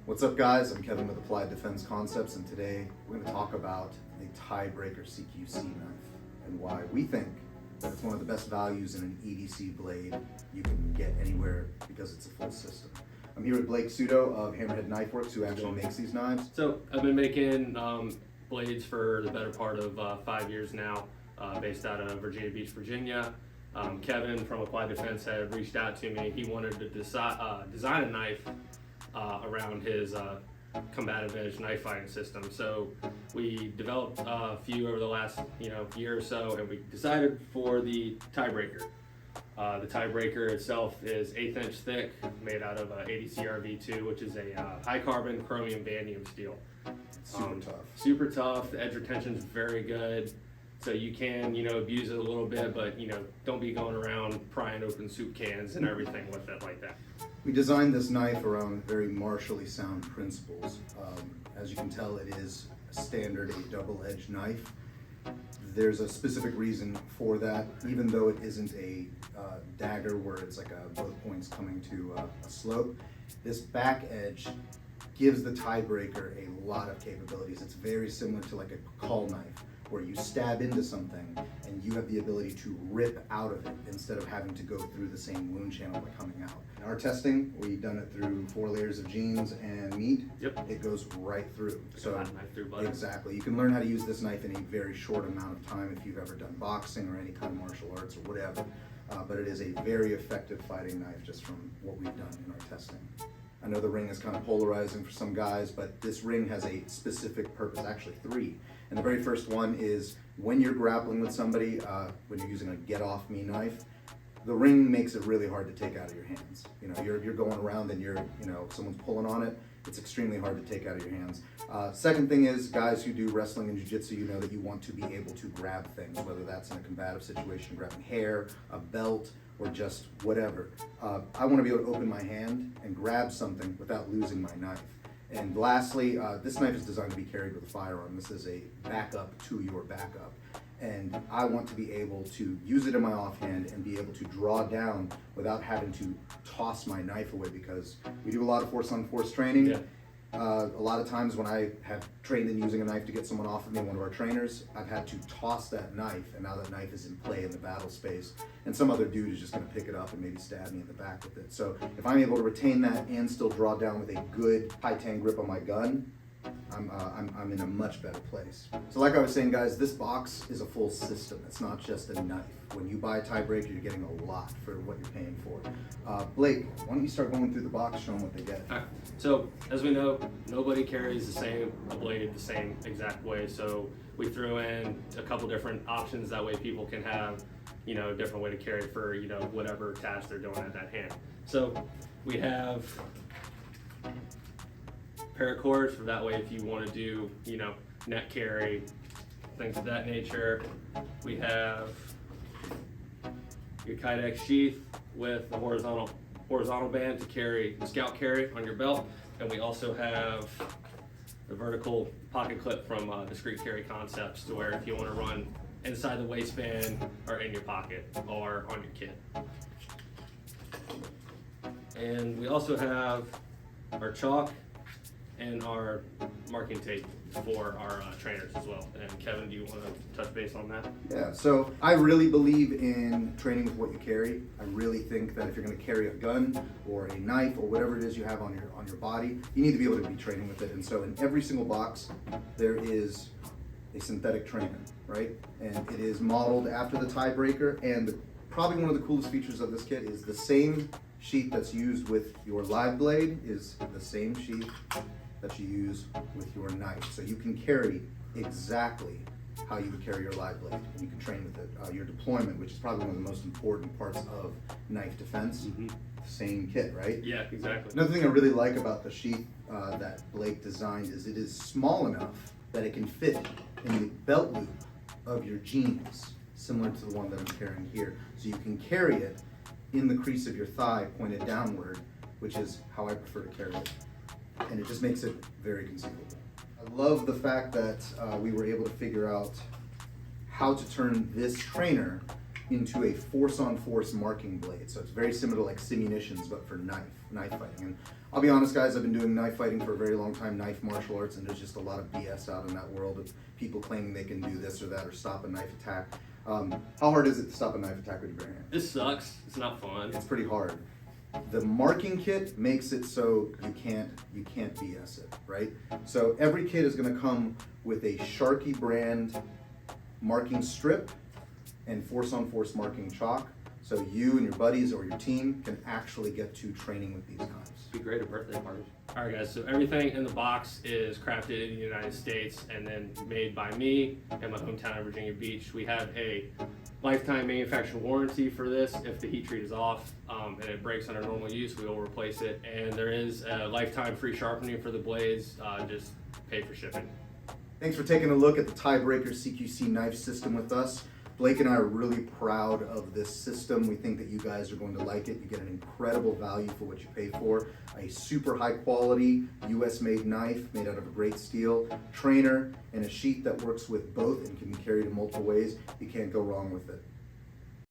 What's up, guys? I'm Kevin with Applied Defense Concepts, and today we're going to talk about the Tie Breaker CQC knife and why we think that it's one of the best values in an EDC blade you can get anywhere because it's a full system. I'm here with Blake Sudo of Hammerhead Knife Works, who actually makes these knives. So I've been making blades for the better part of 5 years now, based out of Virginia Beach, Virginia. Kevin from Applied Defense had reached out to me. He wanted to design a knife around his combative edge knife fighting system. So we developed a few over the last year or so, and we decided for the Tie Breaker. The Tie Breaker itself is 1/8 inch thick, made out of EDC V2, which is a high carbon chromium vanadium steel. Super tough. Super tough. The edge retention is very good. So you can, abuse it a little bit, but don't be going around prying open soup cans and everything with it like that. We designed this knife around very martially sound principles. As you can tell, it is a standard, a double-edged knife. There's a specific reason for that, even though it isn't a dagger where it's like both points coming to a slope. This back edge gives the Tie Breaker a lot of capabilities. It's very similar to like a call knife, where you stab into something and you have the ability to rip out of it instead of having to go through the same wound channel by coming out. In our testing, we've done it through 4 layers of jeans and meat. Yep. It goes right through. So Knife through butter. exactly. You can learn how to use this knife in a very short amount of time if you've ever done boxing or any kind of martial arts or whatever. But it is a very effective fighting knife just from what we've done in our testing. I know the ring is kind of polarizing for some guys, but this ring has a specific purpose, actually 3. And the very first one is when you're grappling with somebody, when you're using a get-off me knife, the ring makes it really hard to take out of your hands. You're going around and someone's pulling on it. It's extremely hard to take out of your hands. Second thing is, guys who do wrestling and jiu-jitsu, you know that you want to be able to grab things, whether that's in a combative situation, grabbing hair, a belt, or just whatever. I want to be able to open my hand and grab something without losing my knife. And lastly, this knife is designed to be carried with a firearm. This is a backup to your backup. And I want to be able to use it in my offhand and be able to draw down without having to toss my knife away, because we do a lot of force on force training. Yeah. A lot of times when I have trained in using a knife to get someone off of me, one of our trainers, I've had to toss that knife, and now that knife is in play in the battle space, and some other dude is just going to pick it up and maybe stab me in the back with it. So if I'm able to retain that and still draw down with a good high-tang grip on my gun, I'm in a much better place. So like I was saying, guys, this box is a full system. It's not just a knife. When you buy a Tie Breaker, you're getting a lot for what you're paying for. Blake, why don't you start going through the box, show them what they get. All right. So as we know, nobody carries a blade the same exact way. So we threw in a couple different options. That way people can have, a different way to carry it for, whatever task they're doing at that hand. So we have paracord, for that way if you want to do, net carry, things of that nature. We have your Kydex sheath with the horizontal band to carry the scout carry on your belt, and we also have the vertical pocket clip from Discreet Carry Concepts, to where if you want to run inside the waistband or in your pocket or on your kit. And we also have our chalk and our marking tape for our trainers as well. And Kevin, do you want to touch base on that? Yeah, so I really believe in training with what you carry. I really think that if you're going to carry a gun or a knife or whatever it is you have on your body, you need to be able to be training with it. And so in every single box, there is a synthetic trainer, right? And it is modeled after the Tie Breaker. And probably one of the coolest features of this kit is the same sheath that's used with your live blade is the same sheath that you use with your knife. So you can carry exactly how you would carry your live blade, and you can train with it. Your deployment, which is probably one of the most important parts of knife defense, same kit, right? Yeah, exactly. Another thing I really like about the sheath that Blake designed is it is small enough that it can fit in the belt loop of your jeans, similar to the one that I'm carrying here. So you can carry it in the crease of your thigh, pointed downward, which is how I prefer to carry it. And it just makes it very concealable. I love the fact that we were able to figure out how to turn this trainer into a force-on-force marking blade. So it's very similar to like simunitions, but for knife fighting. And I'll be honest, guys, I've been doing knife fighting for a very long time, knife martial arts, and there's just a lot of BS out in that world of people claiming they can do this or that or stop a knife attack. How hard is it to stop a knife attack with your bare hand? This sucks. It's not fun. It's pretty hard. The marking kit makes it so you can't BS it, right? So every kit is going to come with a Sharky brand marking strip and force-on-force marking chalk, so you and your buddies or your team can actually get to training with these knives. Be great at birthday parties. All right, guys. So everything in the box is crafted in the United States and then made by me in my hometown of Virginia Beach. We have a lifetime manufacturer warranty for this. If the heat treat is off and it breaks under normal use, we will replace it. And there is a lifetime free sharpening for the blades. Just pay for shipping. Thanks for taking a look at the Tie Breaker CQC knife system with us. Blake and I are really proud of this system. We think that you guys are going to like it. You get an incredible value for what you pay for. A super high quality US made knife made out of a great steel, trainer, and a sheath that works with both and can be carried in multiple ways. You can't go wrong with it.